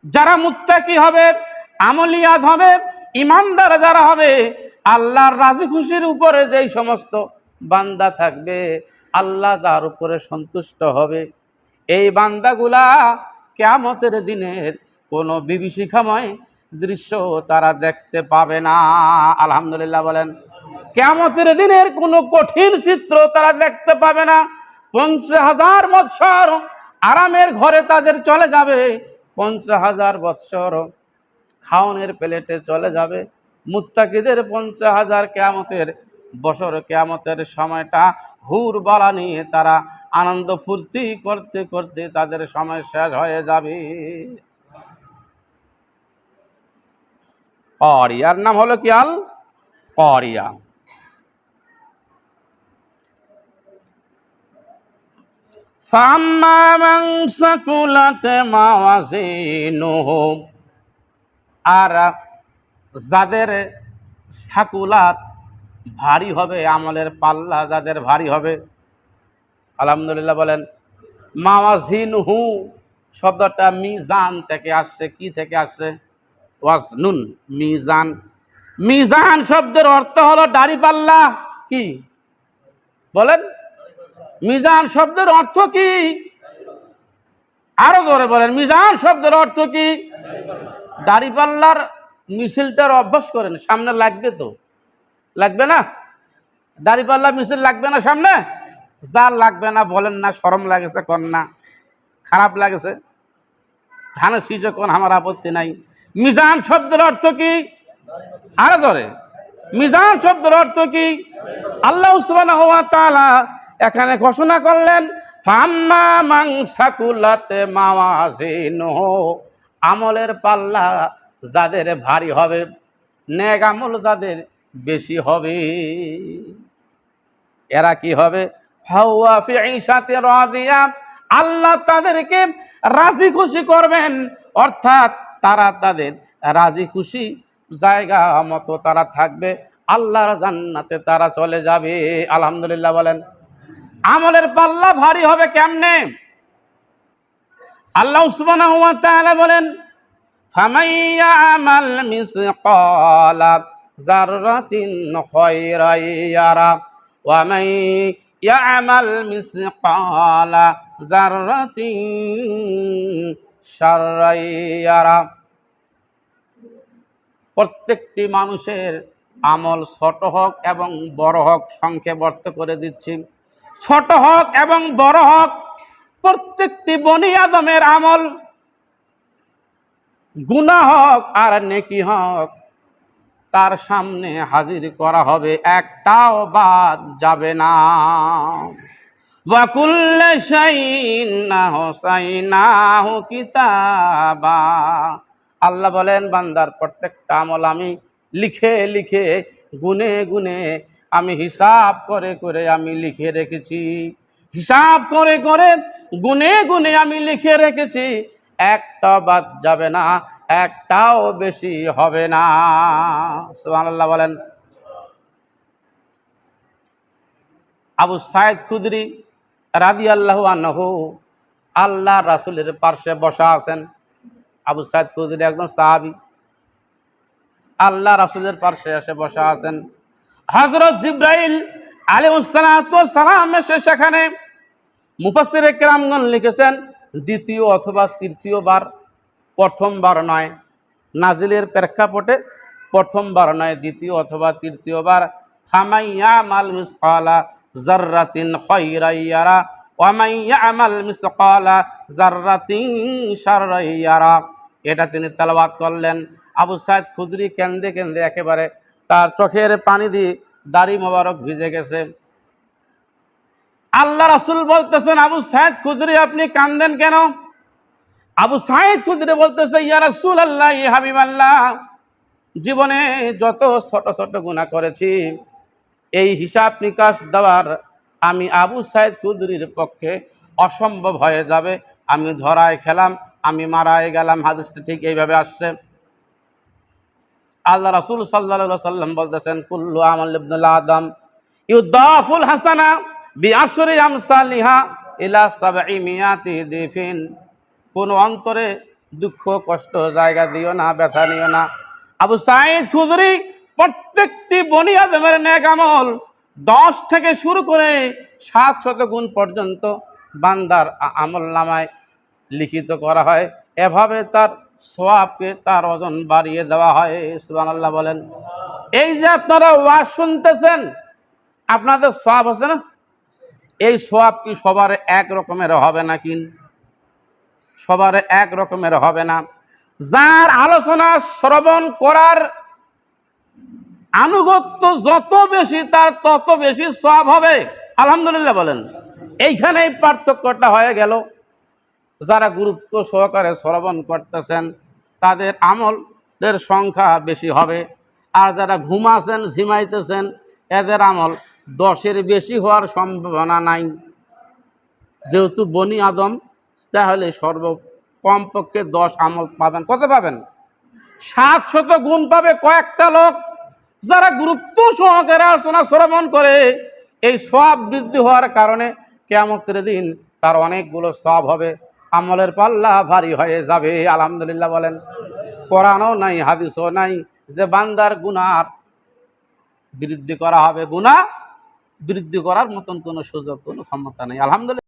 যারা মুত্তাকি হবে, আমলিয়াত হবে, ইমানদার যারা হবে, আল্লাহর রাজি খুশির উপরে যেই সমস্ত বান্দা থাকবে, আল্লাহ যার উপরে সন্তুষ্ট হবে, এই বান্দাগুলা কিয়ামতের দিনের কোনো বিভীষিকাময় দৃশ্য তারা দেখতে পাবে না। আলহামদুলিল্লাহ বলেন। কিয়ামতের দিনের কোনো কঠিন চিত্র তারা দেখতে পাবে না। 50,000 বৎসর আরামের ঘরে তাদের চলে যাবে, 50,000 বৎসর খাওনের প্লেটে চলে যাবে। মুত্তাকিদের 50,000 কিয়ামতের বছর, কিয়ামতের সময়টা হুর বালা নিয়ে তারা আনন্দ ফুর্তি করতে করতে তাদের সময় শেষ হয়ে যাবে। করিয়ার নাম হলো কি? আল করিয়া। ফাম্মা মান সাকুলাত মাওয়াজিনুহু, আর যাদের সাকুলাত ভারী হবে, আমলের পাল্লা যাদের ভারী হবে, আলহামদুলিল্লাহ বলেন। মাওয়াজিনুহু শব্দটা মিজান থেকে আসছে। কি থেকে আসছে? ওয়াজনুন, মিজান। মিজান শব্দের অর্থ হলো দাড়ি পাল্লা। কি বলেন? মিজান শব্দের অর্থ কি? আরো জোরে বলেন। মিজান শব্দের অর্থ কি? দাড়ি পাল্লার মিছিলটার অভ্যাস করেন, সামনে লাগবে তো? লাগবে না? দাড়ি পাল্লা মিছিল লাগবে না সামনে? যার লাগবে না বলেন না, শরম লাগেছে কোন না, খারাপ লাগেছে, ধানের শীষে কোন, আমার আপত্তি নাই। মিজান শব্দের অর্থ কি? আরো জোরে। মিজান শব্দের অর্থ কি? আল্লাহ সুবহানাহু ওয়া তাআলা এখানে ঘোষণা করলেন, ফাম্মা মান সাকুলাত মাওয়াজিনুহু, আমলের পাল্লা যাদের ভারী হবে, নেক আমল যাদের বেশি হবে, এরা কি হবে? ফাহুয়া ফি ঈশাতি রাদিয়া, আল্লাহ তাদেরকে রাজি খুশি করবেন, অর্থাৎ তারা তাদের রাজি খুশি জায়গা মতো তারা থাকবে, আল্লাহর জান্নাতে তারা চলে যাবে। আলহামদুলিল্লাহ বলেন। আমলের পাল্লা ভারী হবে কেমনে? আল্লাহ সুবহানাহু ওয়া তাআলা বলেন, ফামান ইয়ামাল মিসকালা যাররাতিন খায়রান ইয়ারা ওয়া মান ইয়ামাল মিসকালা যাররাতিন শাররান ইয়ারা। প্রত্যেকটি মানুষের আমল ছোট হোক এবং বড় হোক, সংক্ষেপ অর্থ করে দিচ্ছি, ছোট হোক এবং বড় হোক, প্রত্যেকটি বনি আদমের আমল, গুনাহ হোক আর নেকি হোক, তার সামনে হাজির করা হবে, একটাও বাদ যাবে না। ওয়া কুল্লু শাইইন আহসাইনাহু কিতাবা, আল্লাহ বলেন বান্দার প্রত্যেকটা আমল আমি লিখে লিখে, গুনে গুনে, আমি হিসাব করে করে আমি লিখে রেখেছি। হিসাব করে করে, গুনে গুনে আমি লিখে রেখেছি, একটা বাদ যাবে না, একটাও বেশি হবে না। সুবহানাল্লাহ বলেন। আবু সাঈদ খুদরি রাদিয়াল্লাহু আনহু আল্লাহ রাসূলের পার্শ্বে বসা আছেন। আবু সাঈদ খুদরি একজন সাহাবী, আল্লাহ রাসূলের পার্শ্বে এসে বসা আছেন। হযরত জিবরাইল আলাইহিস সালাম এসে সেখানে, মুফাসসিরে কেরামগণ লিখেছেন দ্বিতীয় অথবা তৃতীয়বার, প্রথমবার নয়, নাজিলের প্রেক্ষাপটে প্রথমবার নয়, দ্বিতীয় অথবা তৃতীয়বার। ফামান ইয়ামাল মিসকালা যাররাতিন খায়রান ইয়ারা ওয়া মান ইয়ামাল মিসকালা যাররাতিন শাররান ইয়ারা, এটা তিনি তেলাওয়াত করলেন। আবু সাঈদ খুদরি কেন্দে কেন্দে একেবারে তার চোখের পানি দিয়ে দাড়ি মোবারক ভিজে গেছে। আল্লাহ রাসূল বলতেছেন, আবু সাঈদ খুদরি আপনি কাঁদেন কেন? আবু সাঈদ খুদরি বলতেছে, ইয়া রাসূলুল্লাহ, ইয়া হাবিবাল্লাহ, জীবনে যত ছোট ছোট গুনাহ করেছি, এই হিসাব নিকাশ দেওয়ার আমি আবু সাঈদ খুদরির পক্ষে অসম্ভব হয়ে যাবে। আমি ধরায় খেলাম, আমি মারায় গেলাম। হাদিসটা ঠিক এইভাবে আসছে। আল্লাহ রাসূল সাল্লাল্লাহু আলাইহি ওয়াসাল্লাম বলতেছেন, কুল্লু আমাল ইবনুল আদম ইউদাফুল হাসানা বিআশরি আমসালিহা ইলা 700 দিফিন। কোন অন্তরে দুঃখ কষ্ট জায়গা দিও না, ব্যথা নিও না। আবু সাঈদ খুদরি প্রত্যেকটি বনি আদমের নেক আমল 10 থেকে শুরু করে 700 গুণ পর্যন্ত বান্দার আমল নামায় লিখিত করা হয়। এভাবে তার সওয়াবকে, তার ওজন বাড়িয়ে দেওয়া হয়। সুবহানাল্লাহ বলেন। এই যে আপনারা ওয়াজ শুনতেছেন, আপনাদের সওয়াব আছে না? এই সওয়াব কি সবার এক রকমের হবে নাকি? সবার এক রকমের হবে না। যার আলোচনা শ্রবণ করার আনুগত্য যত বেশি, তার তত বেশি সওয়াব হবে। আলহামদুলিল্লাহ বলেন। এইখানেই পার্থক্যটা হয়ে গেল। যারা গুরুত্ব সহকারে শ্রবণ করতেছেন তাদের আমলের সংখ্যা বেশি হবে, আর যারা ঘুমাছেন, ঝিমাইতেছেন, এদের আমল 10-এর বেশি হওয়ার সম্ভাবনা নাই। যেহেতু বনি আদম, তাহলে কমপক্ষে 10 আমল পাবেন। কত পাবেন? 700 গুণ পাবে কয়েকটা লোক যারা গুরুত্ব সহকারে আলোচনা শ্রবণ করে। এই সওয়াব বৃদ্ধি হওয়ার কারণে কিয়ামতের দিন তার অনেকগুলো সওয়াব হবে, আমলের পাল্লা ভারী হয়ে যাবে। আলহামদুলিল্লাহ বলেন। কোরআনও নাই, হাদিসও নাই যে বান্দার গুনাহ বৃদ্ধি করা হবে। গুনাহ বৃদ্ধি করার মতন কোনো সুযোগ, কোনো ক্ষমতা নেই। আলহামদুলিল্লাহ।